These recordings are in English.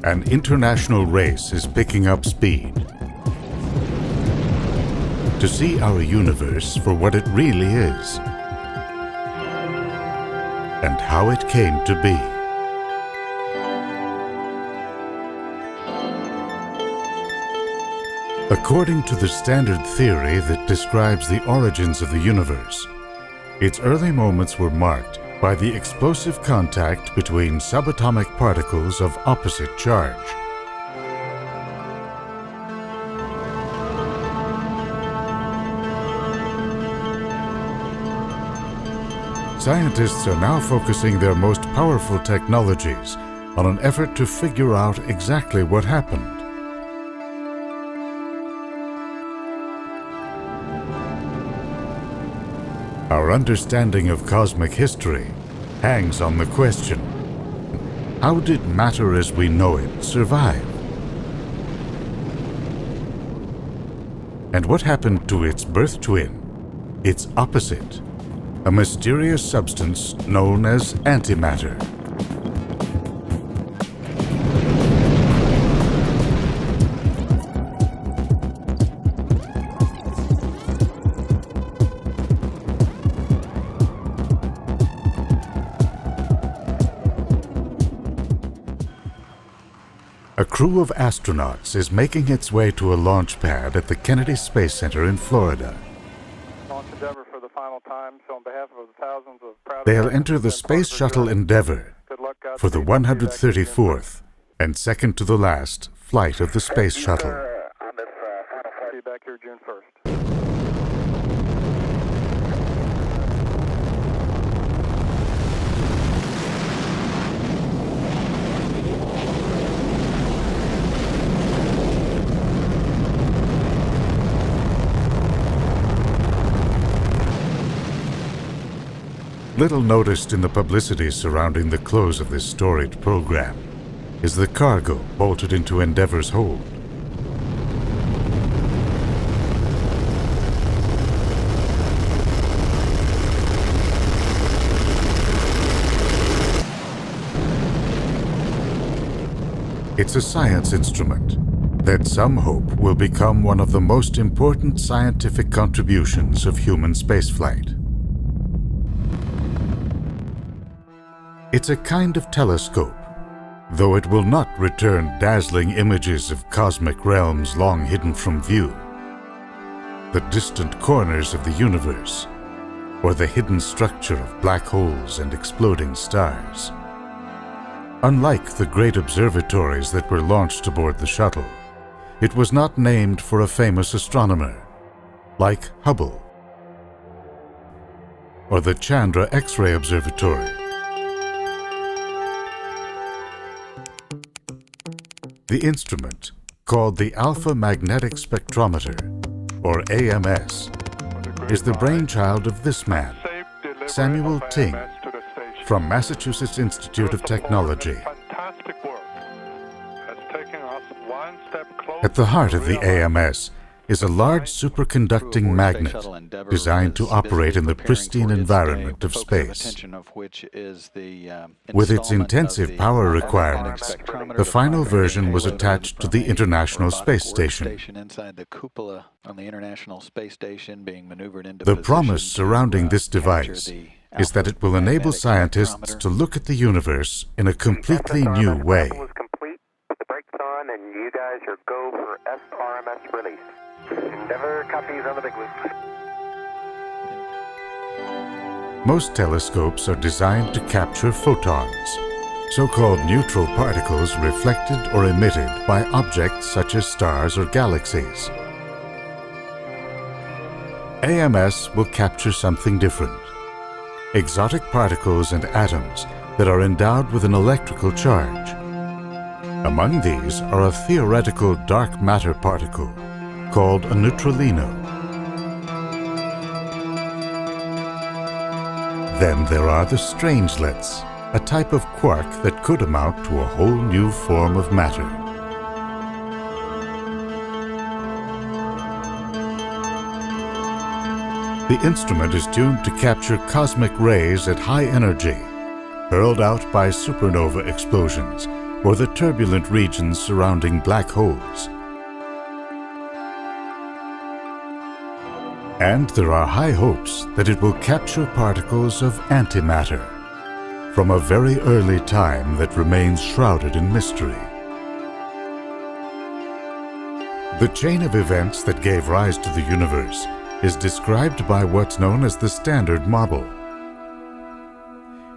An international race is picking up speed. To see our universe for what it really is, and how it came to be. According to the standard theory that describes the origins of the universe, its early moments were marked by the explosive contact between subatomic particles of opposite charge. Scientists are now focusing their most powerful technologies on an effort to figure out exactly what happened. Our understanding of cosmic history hangs on the question, how did matter as we know it survive? And what happened to its birth twin, its opposite, a mysterious substance known as antimatter? A crew of astronauts is making its way to a launch pad at the Kennedy Space Center in Florida. They'll enter the Space Shuttle Endeavour for the 134th and second to the last flight of the Space Shuttle. Be back here June 1st. Little noticed in the publicity surrounding the close of this storied program is the cargo bolted into Endeavour's hold. It's a science instrument that some hope will become one of the most important scientific contributions of human spaceflight. It's a kind of telescope, though it will not return dazzling images of cosmic realms long hidden from view, the distant corners of the universe, or the hidden structure of black holes and exploding stars. Unlike the great observatories that were launched aboard the shuttle, it was not named for a famous astronomer, like Hubble or the Chandra X-ray Observatory. The instrument, called the Alpha Magnetic Spectrometer, or AMS, is the brainchild of this man, Samuel Ting, from Massachusetts Institute of Technology. At the heart of the AMS is a large superconducting magnet designed to operate in the pristine environment of space. With its intensive power requirements, the final version was attached to the International Space Station. The promise surrounding this device is that it will enable scientists to look at the universe in a completely new way. And you guys are go for SRMS release. Endeavour copies on the big loop. Most telescopes are designed to capture photons, so-called neutral particles reflected or emitted by objects such as stars or galaxies. AMS will capture something different: exotic particles and atoms that are endowed with an electrical charge. Among these are a theoretical dark matter particle called a neutralino. Then there are the strangelets, a type of quark that could amount to a whole new form of matter. The instrument is tuned to capture cosmic rays at high energy, hurled out by supernova explosions or the turbulent regions surrounding black holes. And there are high hopes that it will capture particles of antimatter from a very early time that remains shrouded in mystery. The chain of events that gave rise to the universe is described by what's known as the Standard Model.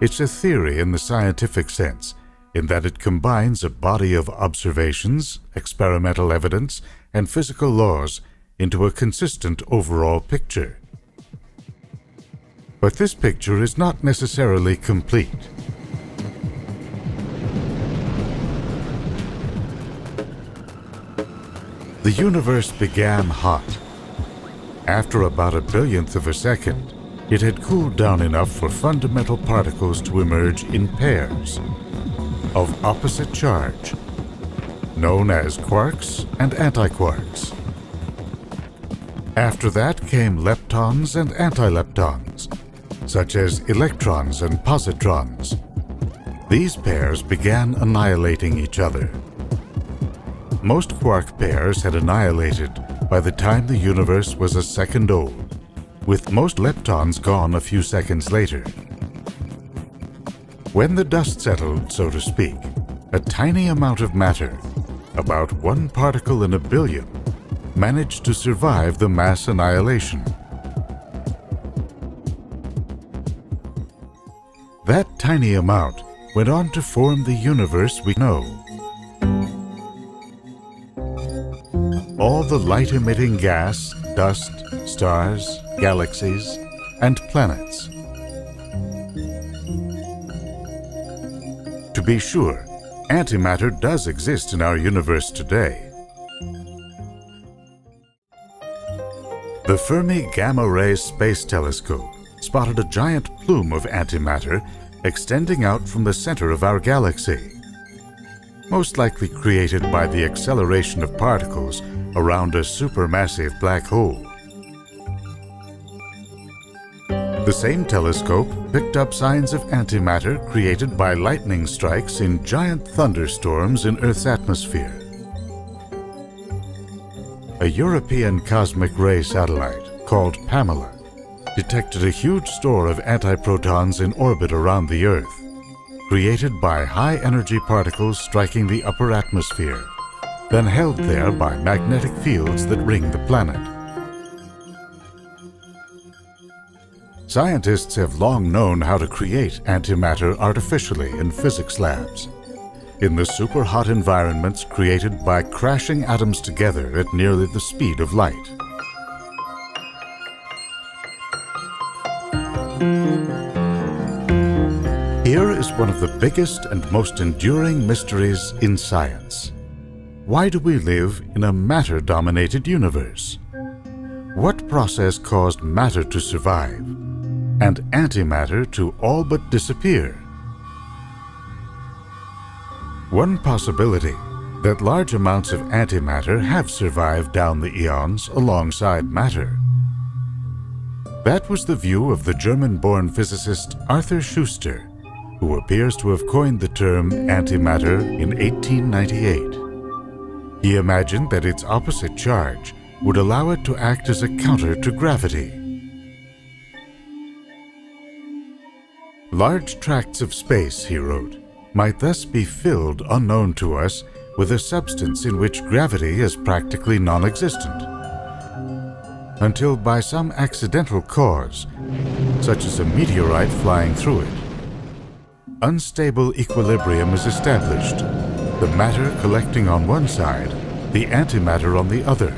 It's a theory in the scientific sense, in that it combines a body of observations, experimental evidence, and physical laws into a consistent overall picture. But this picture is not necessarily complete. The universe began hot. After about a billionth of a second, it had cooled down enough for fundamental particles to emerge in pairs of opposite charge, known as quarks and antiquarks. After that came leptons and antileptons, such as electrons and positrons. These pairs began annihilating each other. Most quark pairs had annihilated by the time the universe was a second old, with most leptons gone a few seconds later. When the dust settled, so to speak, a tiny amount of matter, about one particle in a billion, managed to survive the mass annihilation. That tiny amount went on to form the universe we know. All the light-emitting gas, dust, stars, galaxies, and planets. To be sure, antimatter does exist in our universe today. The Fermi Gamma Ray Space Telescope spotted a giant plume of antimatter extending out from the center of our galaxy, most likely created by the acceleration of particles around a supermassive black hole. The same telescope picked up signs of antimatter created by lightning strikes in giant thunderstorms in Earth's atmosphere. A European cosmic ray satellite called Pamela detected a huge store of antiprotons in orbit around the Earth, created by high-energy particles striking the upper atmosphere, then held there by magnetic fields that ring the planet. Scientists have long known how to create antimatter artificially in physics labs, in the super-hot environments created by crashing atoms together at nearly the speed of light. Here is one of the biggest and most enduring mysteries in science. Why do we live in a matter-dominated universe? What process caused matter to survive and antimatter to all but disappear? One possibility, that large amounts of antimatter have survived down the eons alongside matter. That was the view of the German-born physicist Arthur Schuster, who appears to have coined the term antimatter in 1898. He imagined that its opposite charge would allow it to act as a counter to gravity. Large tracts of space, he wrote, might thus be filled, unknown to us, with a substance in which gravity is practically non-existent, until by some accidental cause, such as a meteorite flying through it, unstable equilibrium is established, the matter collecting on one side, the antimatter on the other,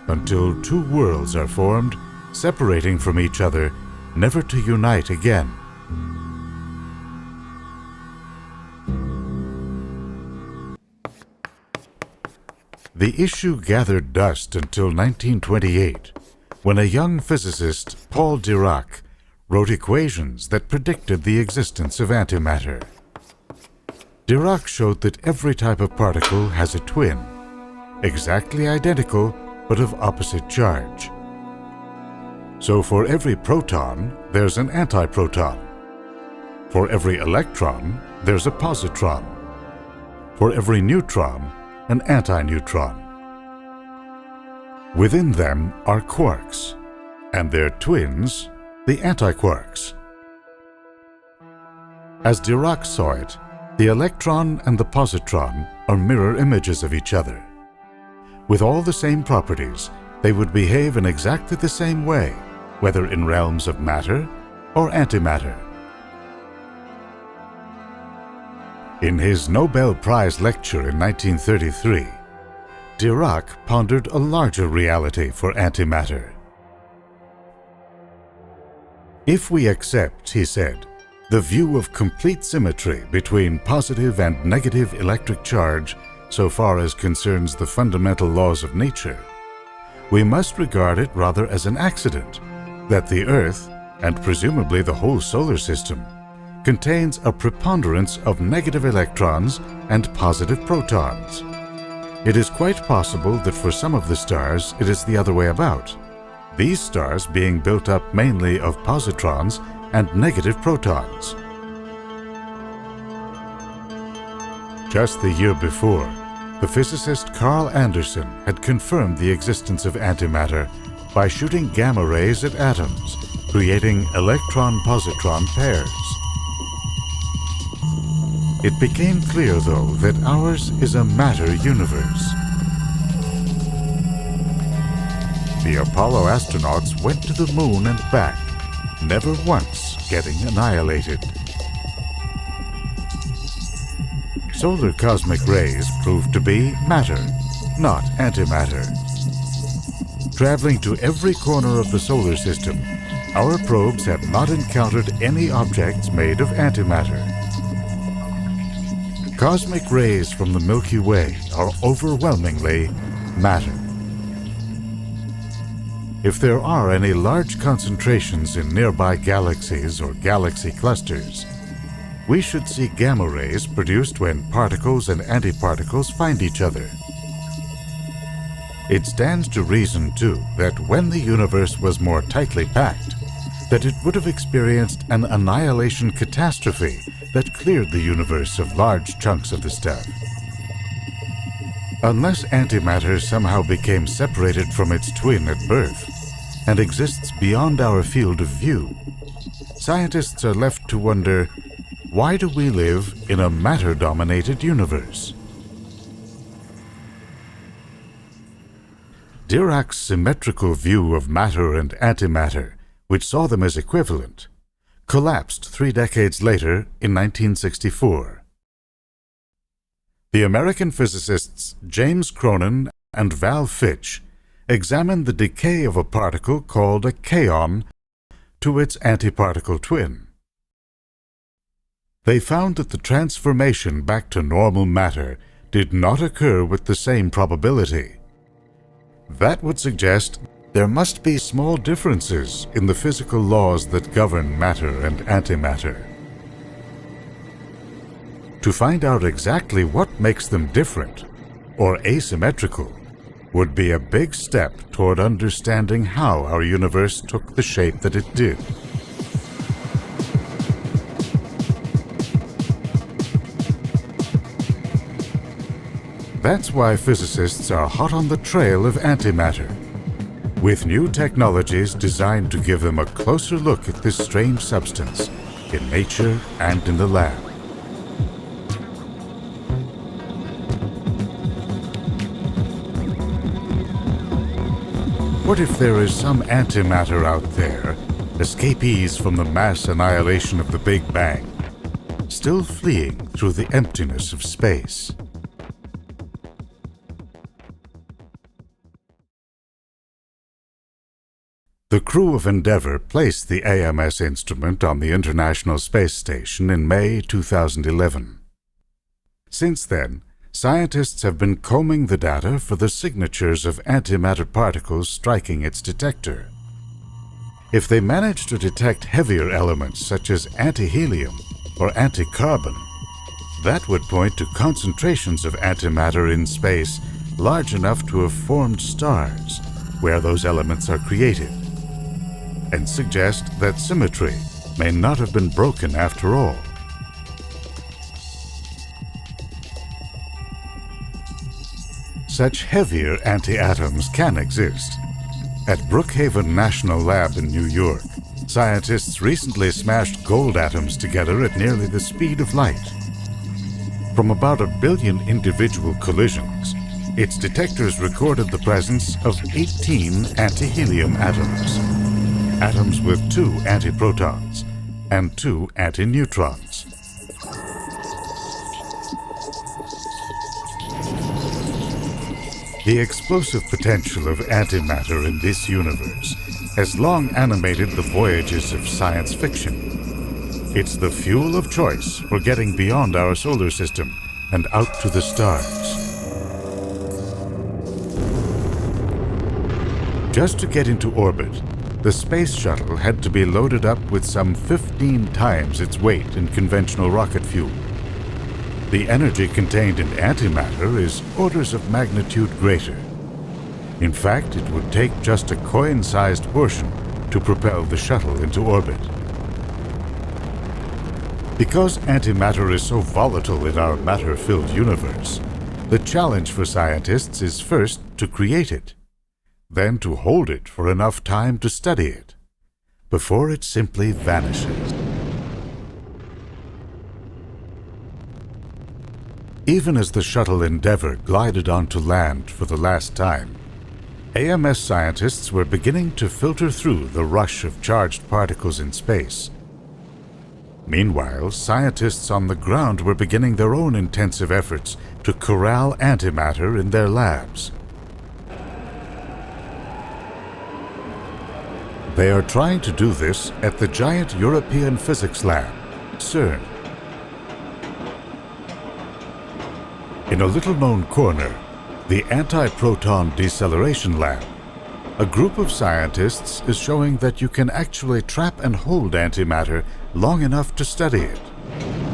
until two worlds are formed, separating from each other, never to unite again. The issue gathered dust until 1928, when a young physicist, Paul Dirac, wrote equations that predicted the existence of antimatter. Dirac showed that every type of particle has a twin, exactly identical but of opposite charge. So for every proton, there's an antiproton. For every electron, there's a positron. For every neutron, an antineutron. Within them are quarks, and their twins, the antiquarks. As Dirac saw it, the electron and the positron are mirror images of each other. With all the same properties, they would behave in exactly the same way, whether in realms of matter or antimatter. In his Nobel Prize lecture in 1933, Dirac pondered a larger reality for antimatter. If we accept, he said, the view of complete symmetry between positive and negative electric charge so far as concerns the fundamental laws of nature, we must regard it rather as an accident that the Earth, and presumably the whole solar system, contains a preponderance of negative electrons and positive protons. It is quite possible that for some of the stars it is the other way about, these stars being built up mainly of positrons and negative protons. Just the year before, the physicist Carl Anderson had confirmed the existence of antimatter by shooting gamma rays at atoms, creating electron-positron pairs. It became clear, though, that ours is a matter universe. The Apollo astronauts went to the moon and back, never once getting annihilated. Solar cosmic rays proved to be matter, not antimatter. Traveling to every corner of the solar system, our probes have not encountered any objects made of antimatter. Cosmic rays from the Milky Way are overwhelmingly matter. If there are any large concentrations in nearby galaxies or galaxy clusters, we should see gamma rays produced when particles and antiparticles find each other. It stands to reason, too, that when the universe was more tightly packed, that it would have experienced an annihilation catastrophe that cleared the universe of large chunks of the stuff. Unless antimatter somehow became separated from its twin at birth and exists beyond our field of view, scientists are left to wonder, why do we live in a matter-dominated universe? Dirac's symmetrical view of matter and antimatter, which saw them as equivalent, collapsed 3 decades later in 1964. The American physicists James Cronin and Val Fitch examined the decay of a particle called a kaon to its antiparticle twin. They found that the transformation back to normal matter did not occur with the same probability. That would suggest there must be small differences in the physical laws that govern matter and antimatter. To find out exactly what makes them different, or asymmetrical, would be a big step toward understanding how our universe took the shape that it did. That's why physicists are hot on the trail of antimatter, with new technologies designed to give them a closer look at this strange substance in nature and in the lab. What if there is some antimatter out there, escapees from the mass annihilation of the Big Bang, still fleeing through the emptiness of space? The crew of Endeavour placed the AMS instrument on the International Space Station in May 2011. Since then, scientists have been combing the data for the signatures of antimatter particles striking its detector. If they manage to detect heavier elements such as antihelium or anticarbon, that would point to concentrations of antimatter in space large enough to have formed stars where those elements are created, and suggest that symmetry, may not have been broken after all. Such heavier anti-atoms can exist. At Brookhaven National Lab in New York, scientists recently smashed gold atoms together at nearly the speed of light. From about 1 billion individual collisions, its detectors recorded the presence of 18 antihelium atoms, atoms with 2 antiprotons and 2 antineutrons. The explosive potential of antimatter in this universe has long animated the voyages of science fiction. It's the fuel of choice for getting beyond our solar system and out to the stars. Just to get into orbit, the space shuttle had to be loaded up with some 15 times its weight in conventional rocket fuel. The energy contained in antimatter is orders of magnitude greater. In fact, it would take just a coin-sized portion to propel the shuttle into orbit. Because antimatter is so volatile in our matter-filled universe, the challenge for scientists is first to create it, then to hold it for enough time to study it, before it simply vanishes. Even as the shuttle Endeavour glided onto land for the last time, AMS scientists were beginning to filter through the rush of charged particles in space. Meanwhile, scientists on the ground were beginning their own intensive efforts to corral antimatter in their labs. They are trying to do this at the giant European Physics Lab, CERN. In a little-known corner, the Antiproton Deceleration Lab, a group of scientists is showing that you can actually trap and hold antimatter long enough to study it.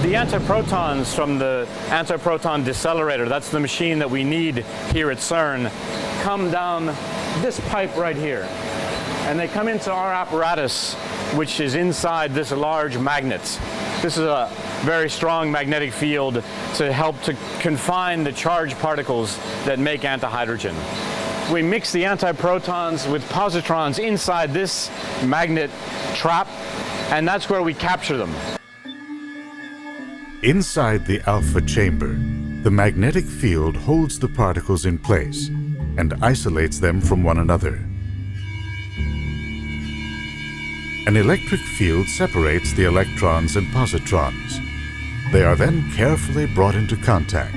The antiprotons from the antiproton decelerator, that's the machine that we need here at CERN, come down this pipe right here. And they come into our apparatus, which is inside this large magnet. This is a very strong magnetic field to help to confine the charged particles that make antihydrogen. We mix the antiprotons with positrons inside this magnet trap, and that's where we capture them. Inside the alpha chamber, the magnetic field holds the particles in place and isolates them from one another. An electric field separates the electrons and positrons. They are then carefully brought into contact.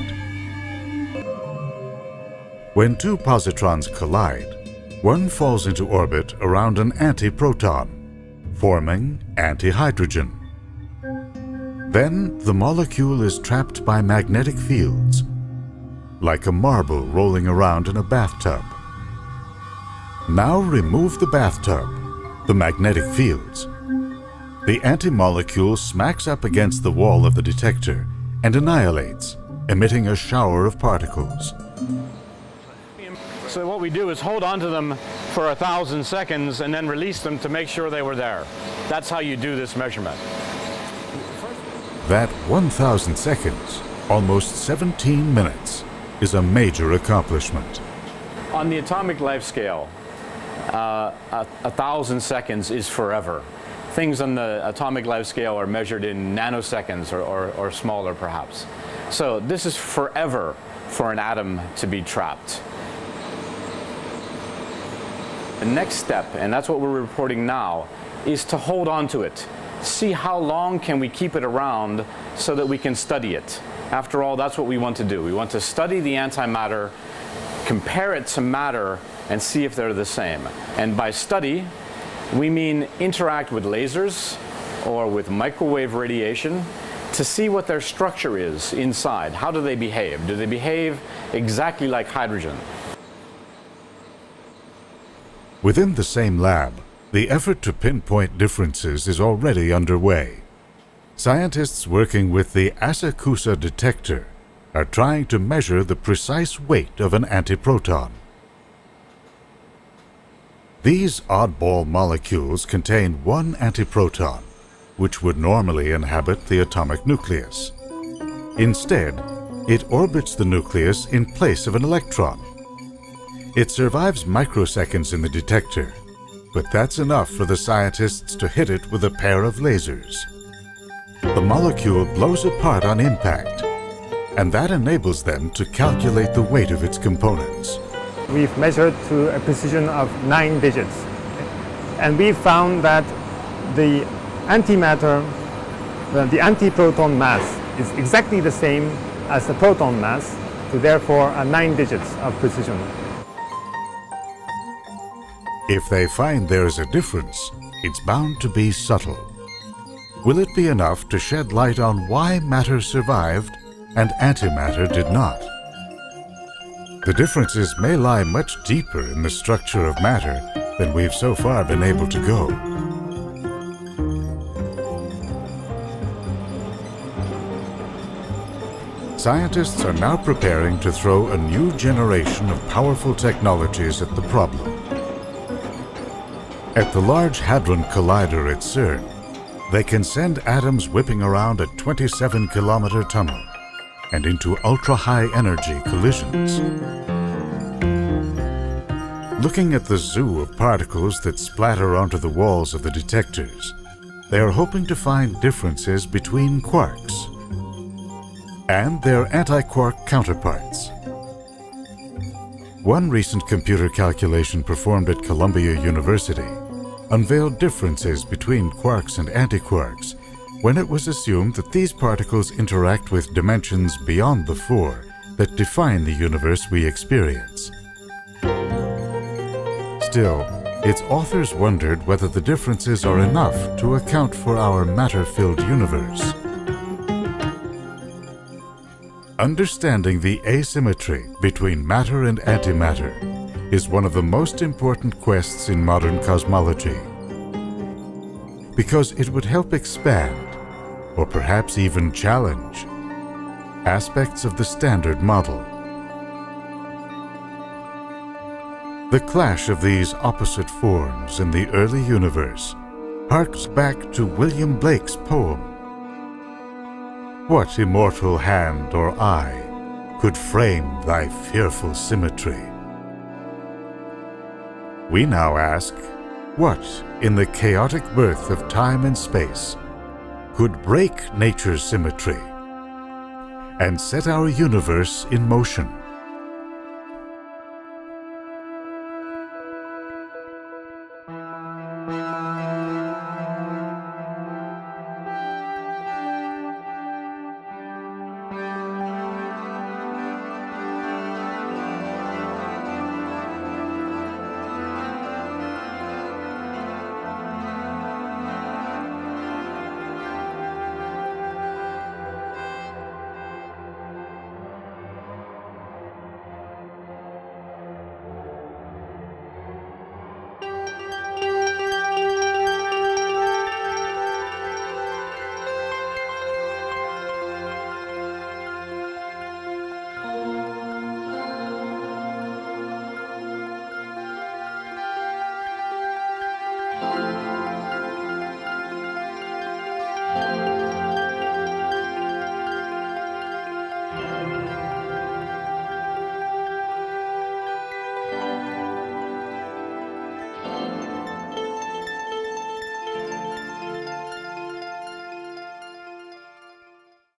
When 2 positrons collide, one falls into orbit around an antiproton, forming antihydrogen. Then the molecule is trapped by magnetic fields, like a marble rolling around in a bathtub. Now remove the bathtub, the magnetic fields. The antimolecule smacks up against the wall of the detector and annihilates, emitting a shower of particles. So what we do is hold on to them for 1,000 seconds and then release them to make sure they were there. That's how you do this measurement. That 1,000 seconds, almost 17 minutes, is a major accomplishment. On the atomic life scale, 1,000 seconds is forever. Things on the atomic life scale are measured in nanoseconds or smaller perhaps. So this is forever for an atom to be trapped. The next step, and that's what we're reporting now, is to hold on to it. See how long can we keep it around so that we can study it. After all, that's what we want to do. We want to study the antimatter, compare it to matter, and see if they're the same. And by study, we mean interact with lasers or with microwave radiation to see what their structure is inside. How do they behave? Do they behave exactly like hydrogen? Within the same lab, the effort to pinpoint differences is already underway. Scientists working with the Asakusa detector are trying to measure the precise weight of an antiproton. These oddball molecules contain one antiproton, which would normally inhabit the atomic nucleus. Instead, it orbits the nucleus in place of an electron. It survives microseconds in the detector, but that's enough for the scientists to hit it with a pair of lasers. The molecule blows apart on impact, and that enables them to calculate the weight of its components. We've measured to a precision of 9 digits. And we found that the antimatter, the antiproton mass, is exactly the same as the proton mass, so therefore 9 digits of precision. If they find there's a difference, it's bound to be subtle. Will it be enough to shed light on why matter survived and antimatter did not? The differences may lie much deeper in the structure of matter than we've so far been able to go. Scientists are now preparing to throw a new generation of powerful technologies at the problem. At the Large Hadron Collider at CERN, they can send atoms whipping around a 27-kilometer tunnel and into ultra-high energy collisions. Looking at the zoo of particles that splatter onto the walls of the detectors, they are hoping to find differences between quarks and their anti-quark counterparts. One recent computer calculation performed at Columbia University unveiled differences between quarks and antiquarks when it was assumed that these particles interact with dimensions beyond the 4 that define the universe we experience. Still, its authors wondered whether the differences are enough to account for our matter-filled universe. Understanding the asymmetry between matter and antimatter is one of the most important quests in modern cosmology, because it would help expand, or perhaps even challenge, aspects of the Standard Model. The clash of these opposite forms in the early universe harks back to William Blake's poem. What immortal hand or eye could frame thy fearful symmetry? We now ask, what in the chaotic birth of time and space could break nature's symmetry and set our universe in motion?